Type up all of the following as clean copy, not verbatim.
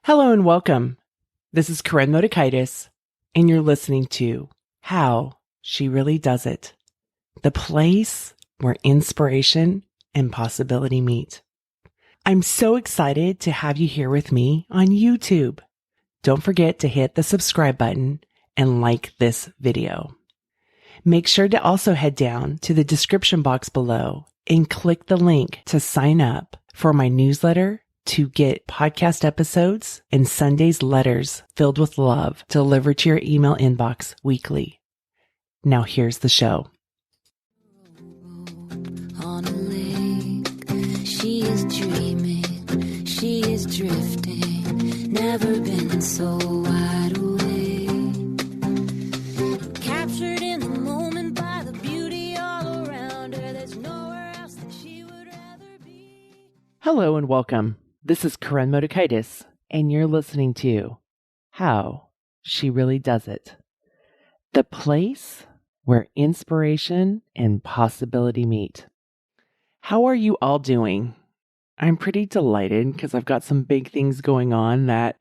Hello and welcome. This is Koren Motekaitis, and you're listening to How She Really Does It, the place where inspiration and possibility meet. I'm so excited to have you here with me on YouTube. Don't forget to hit the subscribe button and like this video. Make sure to also head down to the description box below and click the link to sign up for my newsletter to get podcast episodes and Sunday's letters filled with love delivered to your email inbox weekly. Now here's the show. On a lake, she is dreaming, she is drifting, never been so wide awake. Captured in the moment by the beauty all around her, there's nowhere else that she would rather be. Hello and welcome. This is Koren Motekaitis, and you're listening to How She Really Does It, the place where inspiration and possibility meet. How are you all doing? I'm pretty delighted because I've got some big things going on that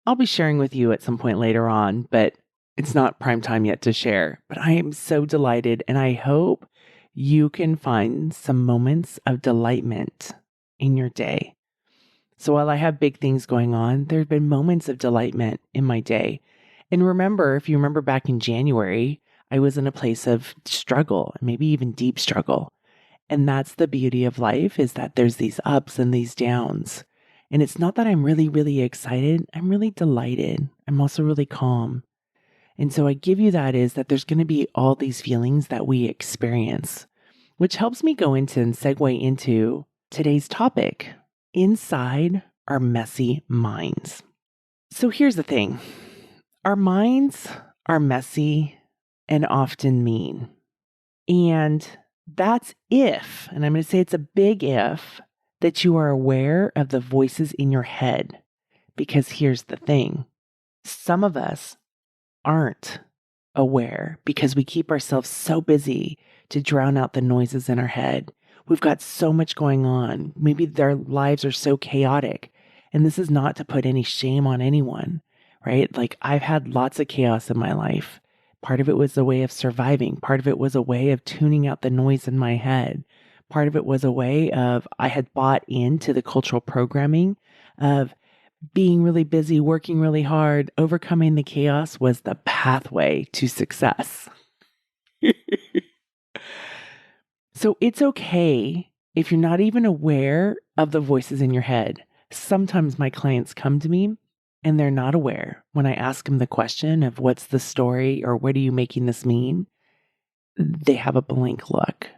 I'll be sharing with you at some point later on, but it's not prime time yet to share. But I am so delighted, and I hope you can find some moments of delightment in your day. So while I have big things going on, there have been moments of delightment in my day. And remember, if you remember back in January, I was in a place of struggle, maybe even deep struggle. And that's the beauty of life, is that there's these ups and these downs. And it's not that I'm really, really excited. I'm really delighted. I'm also really calm. And so I give you that is that there's going to be all these feelings that we experience, which helps me go into and segue into today's topic. Inside our messy minds. So here's the thing. Our minds are messy and often mean. And that's if, and I'm going to say it's a big if, that you are aware of the voices in your head. Because here's the thing. Some of us aren't aware because we keep ourselves so busy to drown out the noises in our head. We've got so much going on. Maybe their lives are so chaotic. And this is not to put any shame on anyone, right? Like I've had lots of chaos in my life. Part of it was a way of surviving. Part of it was a way of tuning out the noise in my head. Part of it was a way of, I had bought into the cultural programming of being really busy, working really hard, overcoming the chaos was the pathway to success. So it's okay if you're not even aware of the voices in your head. Sometimes my clients come to me and they're not aware. When I ask them the question of what's the story or what are you making this mean, they have a blank look.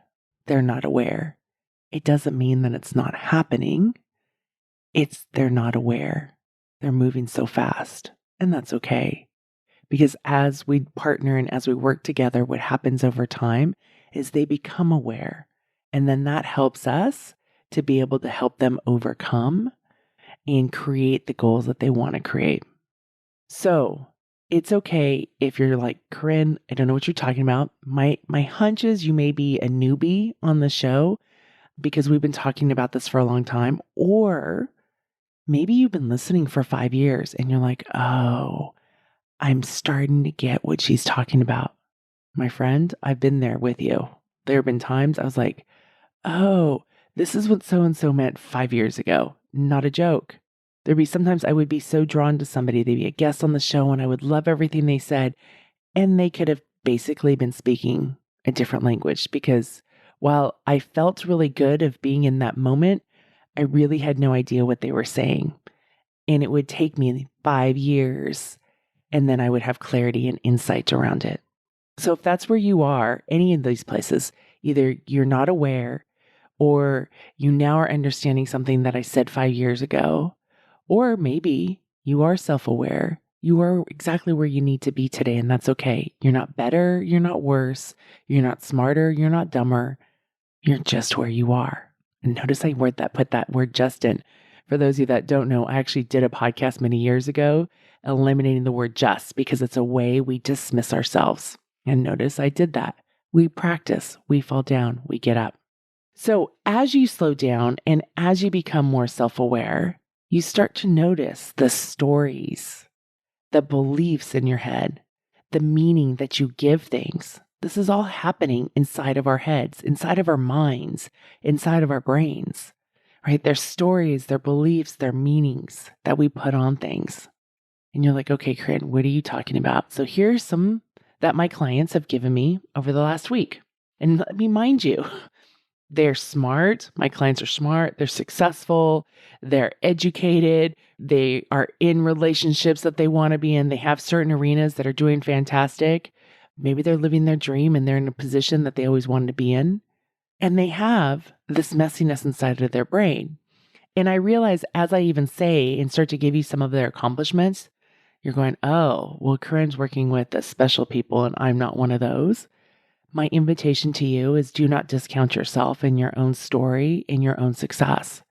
They're not aware. It doesn't mean that it's not happening. They're not aware. They're moving so fast, and that's okay. Because as we partner and as we work together, what happens over time is they become aware. And then that helps us to be able to help them overcome and create the goals that they want to create. So it's okay if you're like, Koren, I don't know what you're talking about. My hunch is you may be a newbie on the show because we've been talking about this for a long time. Or maybe you've been listening for 5 years and you're like, oh, I'm starting to get what she's talking about. My friend, I've been there with you. There have been times I was like, oh, this is what so-and-so meant 5 years ago. Not a joke. There'd be sometimes I would be so drawn to somebody. They'd be a guest on the show and I would love everything they said. And they could have basically been speaking a different language because while I felt really good of being in that moment, I really had no idea what they were saying. And it would take me 5 years and then I would have clarity and insight around it. So if that's where you are, any of these places, either you're not aware or you now are understanding something that I said 5 years ago, or maybe you are self-aware, you are exactly where you need to be today, and that's okay. You're not better, you're not worse, you're not smarter, you're not dumber, you're just where you are. And notice I put that word just in. For those of you that don't know, I actually did a podcast many years ago, eliminating the word just, because it's a way we dismiss ourselves. And notice I did that. We practice, we fall down, we get up. So as you slow down and as you become more self-aware, You start to notice the stories, the beliefs in your head, the meaning that you give things. This is all happening inside of our heads, inside of our minds, inside of our brains, right? Their stories, their beliefs, their meanings that we put on things. And you're like, okay, Koren, what are you talking about? So here's some that my clients have given me over the last week. And let me mind you, they're smart. My clients are smart. They're successful. They're educated. They are in relationships that they want to be in. They have certain arenas that are doing fantastic. Maybe they're living their dream and they're in a position that they always wanted to be in. And they have this messiness inside of their brain. And I realize as I even say and start to give you some of their accomplishments, you're going, oh, well, Koren's working with the special people and I'm not one of those. My invitation to you is do not discount yourself in your own story, in your own success.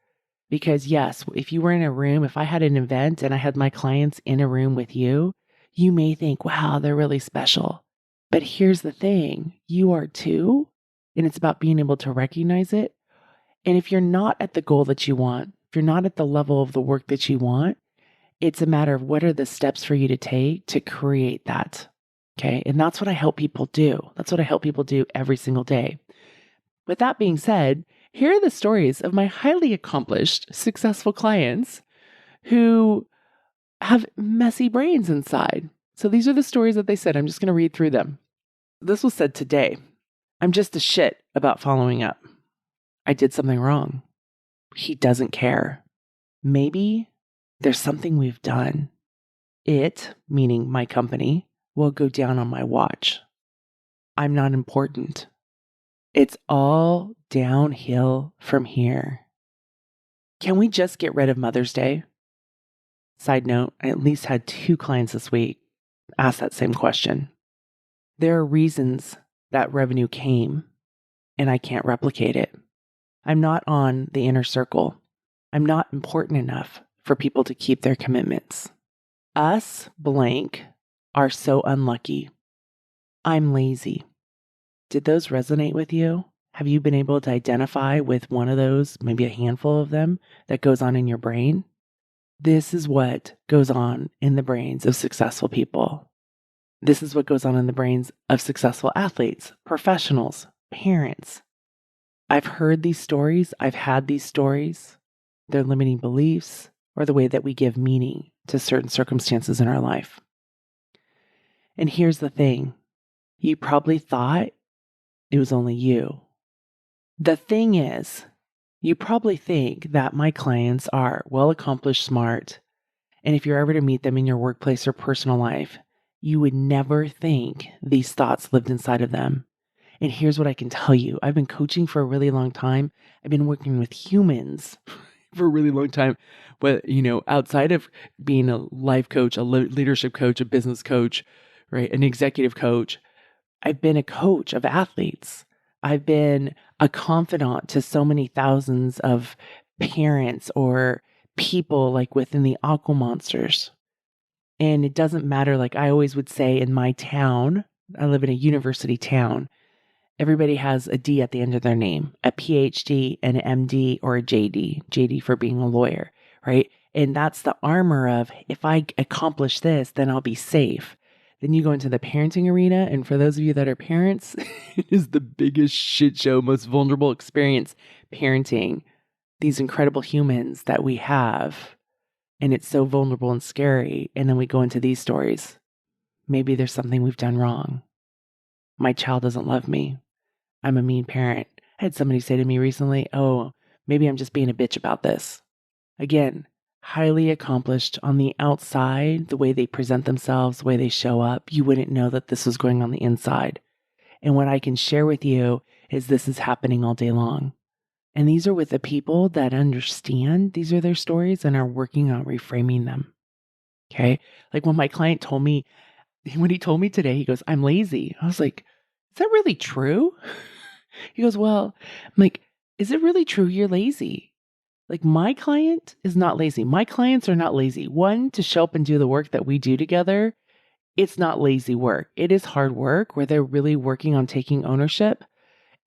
Because yes, if you were in a room, if I had an event and I had my clients in a room with you, you may think, wow, they're really special. But here's the thing, you are too. And it's about being able to recognize it. And if you're not at the goal that you want, if you're not at the level of the work that you want, it's a matter of what are the steps for you to take to create that. Okay. And that's what I help people do. That's what I help people do every single day. With that being said, here are the stories of my highly accomplished, successful clients who have messy brains inside. So these are the stories that they said. I'm just going to read through them. This was said today. I'm just a shit about following up. I did something wrong. He doesn't care. Maybe there's something we've done. It, meaning my company, will go down on my watch. I'm not important. It's all downhill from here. Can we just get rid of Mother's Day? Side note, I at least had 2 clients this week ask that same question. There are reasons that revenue came, and I can't replicate it. I'm not on the inner circle. I'm not important enough for people to keep their commitments. Us blank are so unlucky. I'm lazy. Did those resonate with you? Have you been able to identify with one of those, maybe a handful of them, that goes on in your brain? This is what goes on in the brains of successful people. This is what goes on in the brains of successful athletes, professionals, parents. I've heard these stories. I've had these stories. They're limiting beliefs or the way that we give meaning to certain circumstances in our life. And here's the thing. You probably thought it was only you. The thing is, you probably think that my clients are well-accomplished, smart, and if you're ever to meet them in your workplace or personal life, you would never think these thoughts lived inside of them. And here's what I can tell you. I've been coaching for a really long time. I've been working with humans for a really long time. But, outside of being a life coach, a leadership coach, a business coach, right, an executive coach, I've been a coach of athletes. I've been a confidant to so many thousands of parents or people like within the Aqua Monsters. And it doesn't matter, like I always would say in my town, I live in a university town, everybody has a D at the end of their name, a PhD, an MD, or a JD, JD for being a lawyer, right? And that's the armor of, if I accomplish this, then I'll be safe. Then you go into the parenting arena, and for those of you that are parents, it is the biggest shit show, most vulnerable experience, parenting these incredible humans that we have. And it's so vulnerable and scary. And then we go into these stories. Maybe there's something we've done wrong. My child doesn't love me. I'm a mean parent. I had somebody say to me recently, oh, maybe I'm just being a bitch about this. Again, highly accomplished on the outside, the way they present themselves, the way they show up, you wouldn't know that this was going on the inside. And what I can share with you is this is happening all day long. And these are with the people that understand these are their stories and are working on reframing them. Okay? Like when my client told me, when he told me today, he goes, I'm lazy. I was like, is that really true? He goes, well, I'm like, is it really true you're lazy? Like my client is not lazy. My clients are not lazy. One, to show up and do the work that we do together, it's not lazy work. It is hard work where they're really working on taking ownership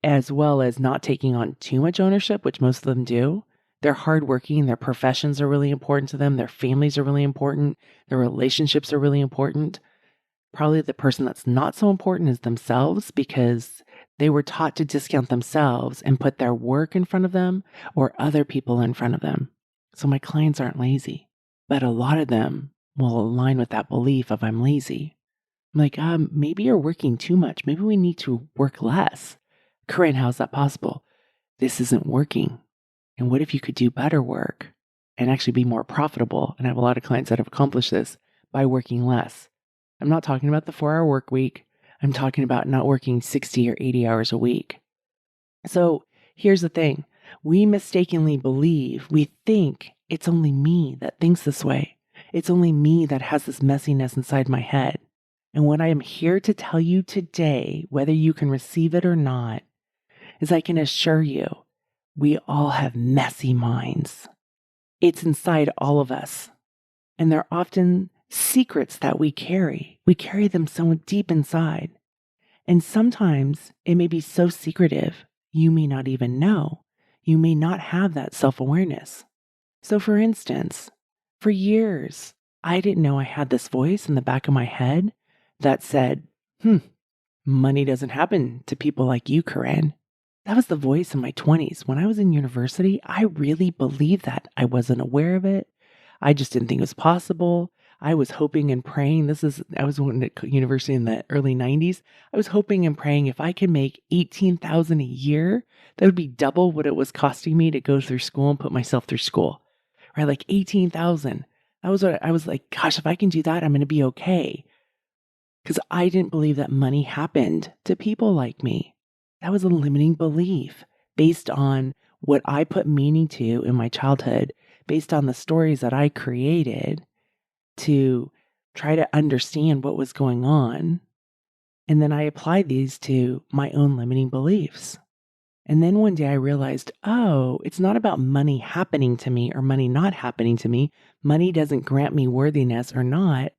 as well as not taking on too much ownership, which most of them do. They're hardworking. Their professions are really important to them. Their families are really important. Their relationships are really important. Probably the person that's not so important is themselves, because they were taught to discount themselves and put their work in front of them or other people in front of them. So my clients aren't lazy, but a lot of them will align with that belief of I'm lazy. I'm like, maybe you're working too much. Maybe we need to work less. Koren, how's that possible? This isn't working. And what if you could do better work and actually be more profitable? And I have a lot of clients that have accomplished this by working less. I'm not talking about the 4-hour work week. I'm talking about not working 60 or 80 hours a week. So here's the thing. We mistakenly believe, we think it's only me that thinks this way. It's only me that has this messiness inside my head. And what I am here to tell you today, whether you can receive it or not, is I can assure you, we all have messy minds. It's inside all of us. And they're often secrets that we carry. We carry them so deep inside. And sometimes it may be so secretive, you may not even know. You may not have that self-awareness. So for instance, for years, I didn't know I had this voice in the back of my head that said, money doesn't happen to people like you, Koren. That was the voice in my 20s. When I was in university, I really believed that. I wasn't aware of it. I just didn't think it was possible. I was hoping and praying. I was at university in the early 90s. I was hoping and praying if I could make $18,000 a year, that would be double what it was costing me to go through school and put myself through school. Right? Like 18,000. That was what I was like, gosh, if I can do that, I'm going to be okay. Because I didn't believe that money happened to people like me. That was a limiting belief based on what I put meaning to in my childhood, based on the stories that I created to try to understand what was going on. And then I applied these to my own limiting beliefs. And then one day I realized, oh, it's not about money happening to me or money not happening to me. Money doesn't grant me worthiness or not.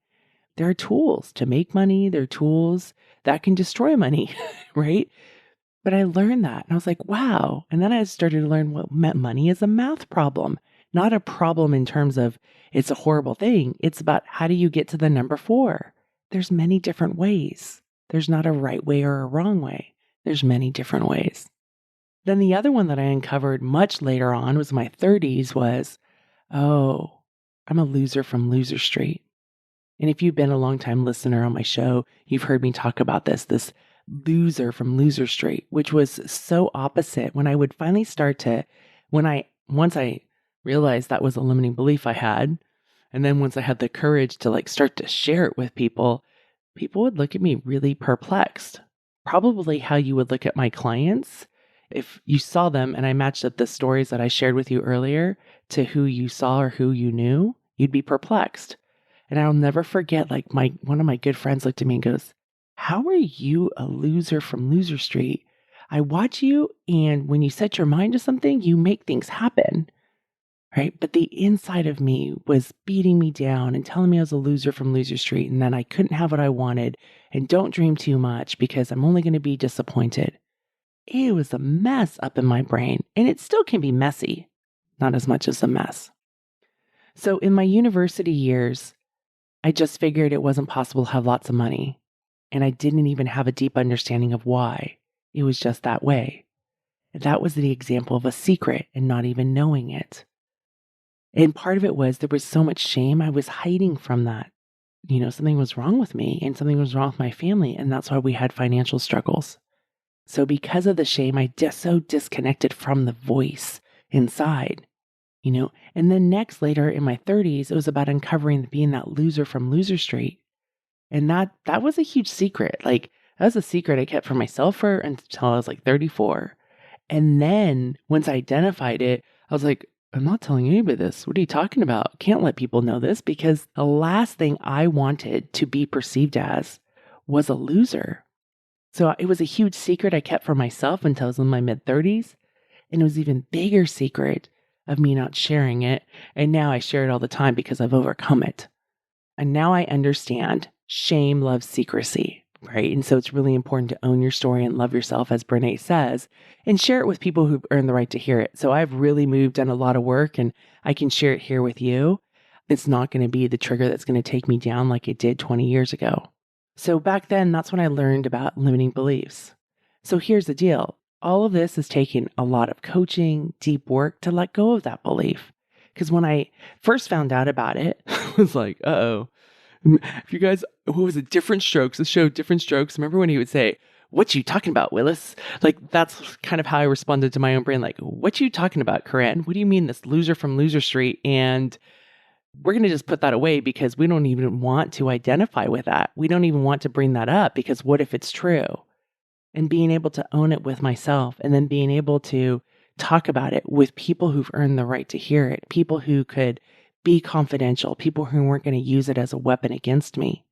There are tools to make money. There are tools that can destroy money, right? But I learned that and I was like, wow. And then I started to learn what meant money is a math problem, not a problem in terms of it's a horrible thing. It's about how do you get to the number 4? There's many different ways. There's not a right way or a wrong way. There's many different ways. Then the other one that I uncovered much later on was my 30s was, oh, I'm a loser from Loser Street. And if you've been a long time listener on my show, you've heard me talk about this loser from Loser Street, which was so opposite when I would finally once I realized that was a limiting belief I had. And then once I had the courage to start to share it with people, people would look at me really perplexed. Probably how you would look at my clients if you saw them and I matched up the stories that I shared with you earlier to who you saw or who you knew, you'd be perplexed. And I'll never forget, one of my good friends looked at me and goes, how are you a loser from Loser Street? I watch you, and when you set your mind to something, you make things happen, right? But the inside of me was beating me down and telling me I was a loser from Loser Street and that I couldn't have what I wanted and don't dream too much because I'm only going to be disappointed. It was a mess up in my brain, and it still can be messy, not as much as a mess. So in my university years, I just figured it wasn't possible to have lots of money. And I didn't even have a deep understanding of why. It was just that way. That was the example of a secret and not even knowing it. And part of it was there was so much shame. I was hiding from that. Something was wrong with me and something was wrong with my family. And that's why we had financial struggles. So because of the shame, I just so disconnected from the voice inside. And then later in my 30s, it was about uncovering being that loser from Loser Street. And that was a huge secret. That was a secret I kept for myself until I was 34. And then once I identified it, I was like, I'm not telling anybody this. What are you talking about? Can't let people know this, because the last thing I wanted to be perceived as was a loser. So it was a huge secret I kept for myself until I was in my mid-30s. And it was even bigger secret of me not sharing it. And now I share it all the time because I've overcome it. And now I understand shame loves secrecy, right? And so it's really important to own your story and love yourself, as Brene says, and share it with people who've earned the right to hear it. So I've really done a lot of work, and I can share it here with you. It's not going to be the trigger that's going to take me down like it did 20 years ago. So back then, that's when I learned about limiting beliefs. So here's the deal. All of this has taken a lot of coaching, deep work to let go of that belief. Because when I first found out about it, I was like, uh-oh. If you guys, what was it? Different Strokes, the show Different Strokes. Remember when he would say, "What you talking about, Willis?" Like, that's kind of how I responded to my own brain. Like, "What you talking about, Koren? What do you mean this loser from Loser Street?" And we're going to just put that away because we don't even want to identify with that. We don't even want to bring that up because what if it's true? And being able to own it with myself, and then being able to talk about it with people who've earned the right to hear it, people who could be confidential, people who weren't going to use it as a weapon against me,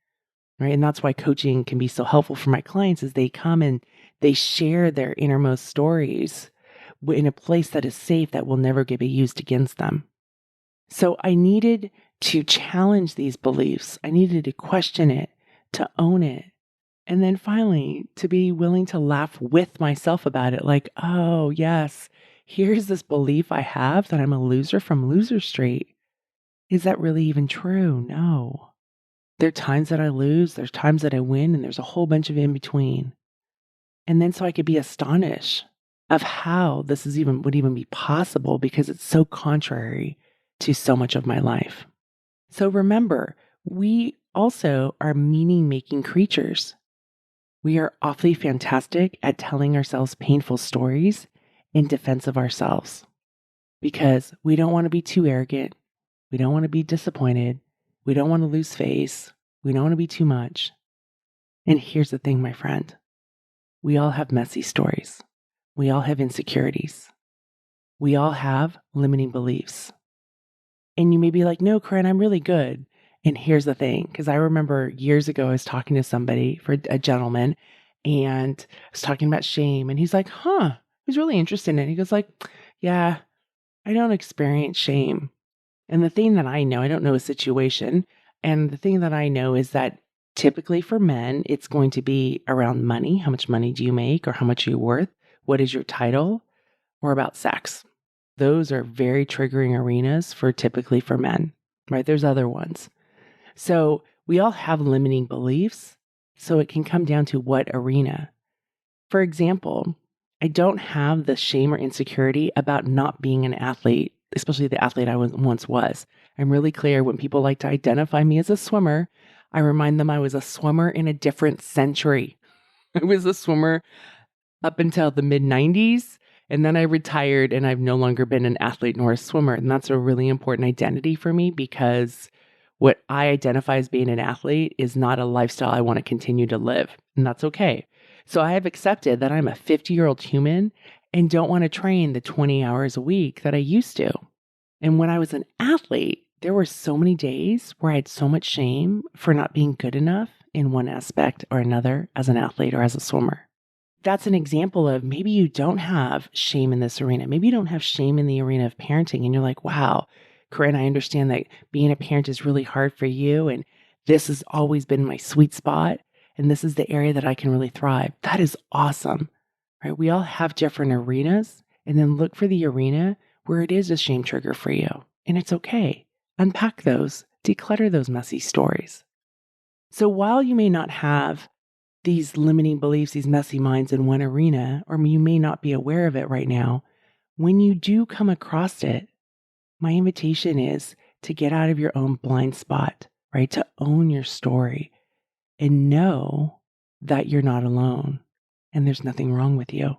right? And that's why coaching can be so helpful for my clients, is they come and they share their innermost stories in a place that is safe, that will never be used against them. So I needed to challenge these beliefs. I needed to question it, to own it. And then finally, to be willing to laugh with myself about it. Like, oh, yes, here's this belief I have that I'm a loser from Loser Street. Is that really even true? No. There are times that I lose, there's times that I win, and there's a whole bunch of in between. And then so I could be astonished of how this would even be possible, because it's so contrary to so much of my life. So remember, we also are meaning-making creatures. We are awfully fantastic at telling ourselves painful stories in defense of ourselves, because we don't want to be too arrogant. We don't want to be disappointed. We don't want to lose face. We don't want to be too much. And here's the thing, my friend. We all have messy stories. We all have insecurities. We all have limiting beliefs. And you may be like, "No, Koren, I'm really good." And here's the thing, because I remember years ago, I was talking to somebody, for a gentleman, and I was talking about shame. And he's like, he was really interested in it. He goes like, "Yeah, I don't experience shame." And the thing that I know, I don't know a situation. And the thing that I know is that typically for men, it's going to be around money. How much money do you make, or how much are you worth? What is your title? Or about sex. Those are very triggering arenas typically for men, right? There's other ones. So we all have limiting beliefs. So it can come down to what arena. For example, I don't have the shame or insecurity about not being an athlete, especially the athlete I once was. I'm really clear when people like to identify me as a swimmer, I remind them I was a swimmer in a different century. I was a swimmer up until the mid-90s, and then I retired, and I've no longer been an athlete nor a swimmer. And that's a really important identity for me, because what I identify as being an athlete is not a lifestyle I want to continue to live, and that's okay. So I have accepted that I'm a 50-year-old human and don't want to train the 20 hours a week that I used to. And when I was an athlete, there were so many days where I had so much shame for not being good enough in one aspect or another as an athlete or as a swimmer. That's an example of maybe you don't have shame in this arena. Maybe you don't have shame in the arena of parenting, and you're like, "Wow, Koren, I understand that being a parent is really hard for you, and this has always been my sweet spot, and this is the area that I can really thrive." That is awesome, right? We all have different arenas, and then look for the arena where it is a shame trigger for you, and it's okay. Unpack those, declutter those messy stories. So while you may not have these limiting beliefs, these messy minds in one arena, or you may not be aware of it right now, when you do come across it, my invitation is to get out of your own blind spot, right? To own your story and know that you're not alone and there's nothing wrong with you.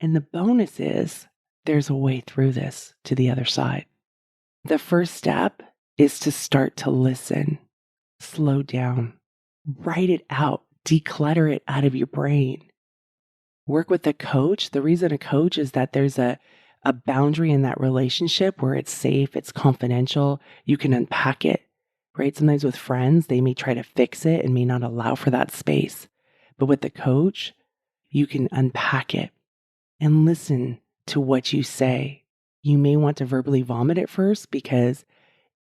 And the bonus is there's a way through this to the other side. The first step is to start to listen, slow down, write it out, declutter it out of your brain. Work with a coach. The reason a coach is that there's a boundary in that relationship where it's safe, it's confidential, you can unpack it, right? Sometimes with friends, they may try to fix it and may not allow for that space. But with the coach, you can unpack it and listen to what you say. You may want to verbally vomit at first because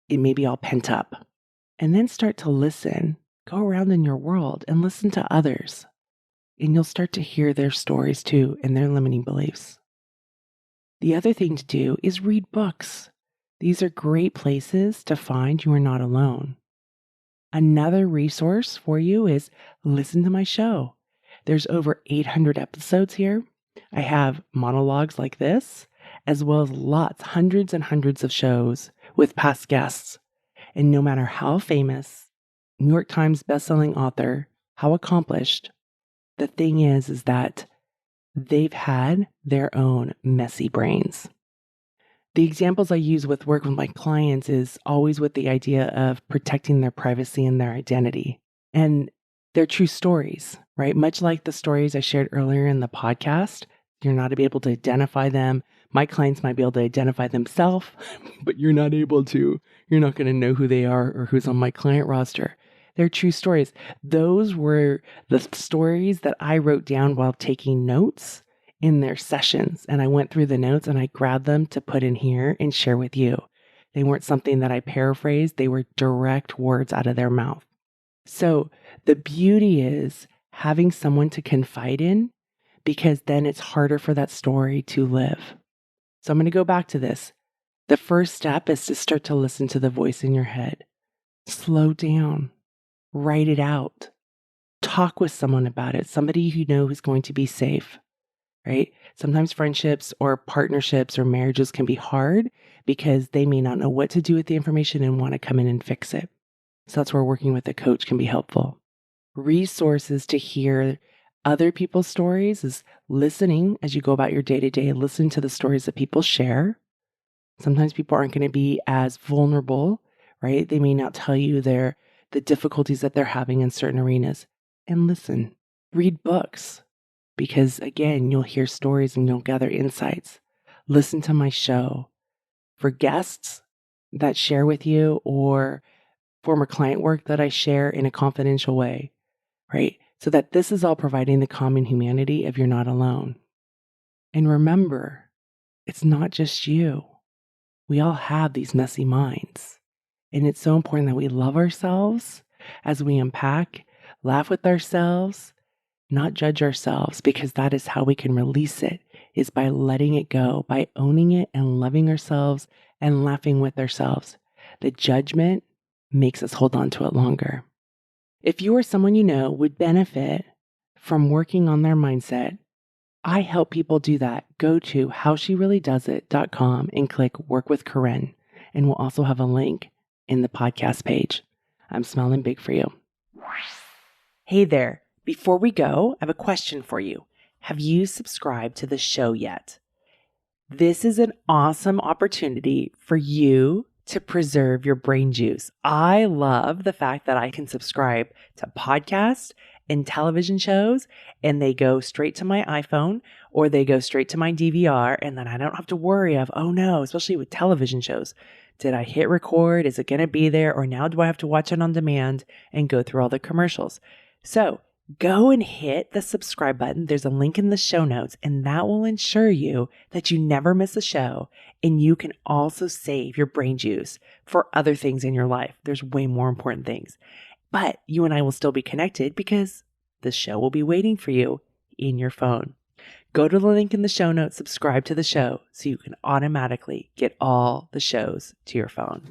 it may be all pent up. And then start to listen Go around in your world and listen to others, and you'll start to hear their stories too and their limiting beliefs. The other thing to do is read books. These are great places to find you are not alone. Another resource for you is listen to my show. There's over 800 episodes here. I have monologues like this, as well as hundreds and hundreds of shows with past guests. And no matter how famous, New York Times bestselling author, how accomplished, the thing is that they've had their own messy brains. The examples I use with work with my clients is always with the idea of protecting their privacy and their identity. And they're true stories, right? Much like the stories I shared earlier in the podcast, you're not able to identify them. My clients might be able to identify themselves, but you're not able to. You're not going to know who they are or who's on my client roster. They're true stories. Those were the stories that I wrote down while taking notes in their sessions. And I went through the notes and I grabbed them to put in here and share with you. They weren't something that I paraphrased. They were direct words out of their mouth. So the beauty is having someone to confide in, because then it's harder for that story to live. So I'm going to go back to this. The first step is to start to listen to the voice in your head. Slow down. Write it out. Talk with someone about it. Somebody you know who's going to be safe, right? Sometimes friendships or partnerships or marriages can be hard because they may not know what to do with the information and want to come in and fix it. So that's where working with a coach can be helpful. Resources to hear other people's stories is listening as you go about your day-to-day. Listen to the stories that people share. Sometimes people aren't going to be as vulnerable, right? They may not tell you the difficulties that they're having in certain arenas. And listen, read books, because again, you'll hear stories and you'll gather insights. Listen to my show. For guests that share with you or former client work that I share in a confidential way, right? So that this is all providing the common humanity of you're not alone. And remember, it's not just you. We all have these messy minds. And it's so important that we love ourselves as we unpack, laugh with ourselves, not judge ourselves, because that is how we can release it, is by letting it go, by owning it and loving ourselves and laughing with ourselves. The judgment makes us hold on to it longer. If you or someone you know would benefit from working on their mindset, I help people do that. Go to howshereallydoesit.com and click Work with Koren, and we'll also have a link in the podcast page. I'm smiling big for you. Hey there. Before we go, I have a question for you. Have you subscribed to the show yet? This is an awesome opportunity for you to preserve your brain juice. I love the fact that I can subscribe to podcasts and television shows, and they go straight to my iPhone or they go straight to my DVR, and then I don't have to worry of, oh no, especially with television shows. Did I hit record? Is it going to be there? Or now do I have to watch it on demand and go through all the commercials? So go and hit the subscribe button. There's a link in the show notes, and that will ensure you that you never miss a show. And you can also save your brain juice for other things in your life. There's way more important things. But you and I will still be connected because the show will be waiting for you in your phone. Go to the link in the show notes, subscribe to the show so you can automatically get all the shows to your phone.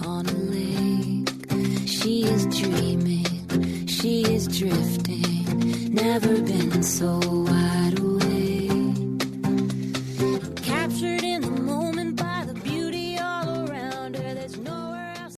On a lake, she is dreaming, she is drifting, never been so wild.